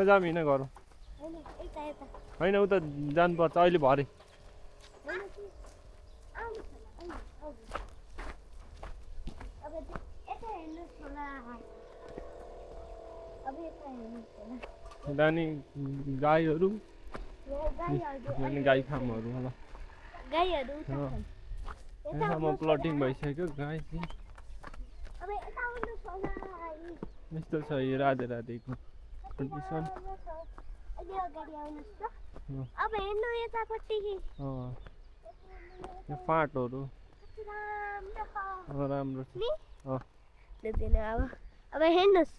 जाम हिँड गरौँ होइन उता जानुपर्छ अहिले भरे दानी गाईहरू गाई फार्महरू होला यहाँसम्म प्लटिङ भइसक्यो गाई चाहिँ यस्तो छ यो राधे राधेको कन्डिसन अब हेर्नु यतापट्टि यो फाँटहरू राम्रो छ अब हेर्नुहोस्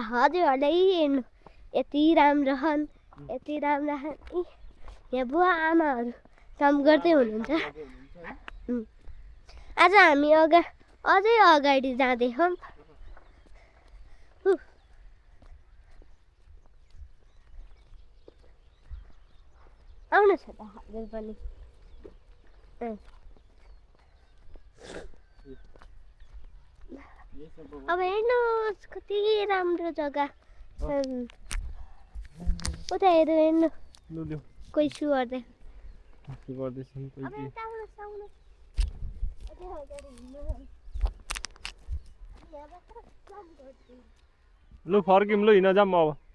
हजुरहरूले हेर्नु यति राम्रो छन् यति राम्रो छन् यहाँ बुवा आमाहरू काम गर्दै हुनुहुन्छ आज हामी अझै अगाडि जाँदैछौँ आउनुहोस् त हजुर पनि अब हेर्नुहोस् कति राम्रो जग्गा उता हेर्नु कोही सु गर्दै लु फर्किम लु हिँड जाऊँ अब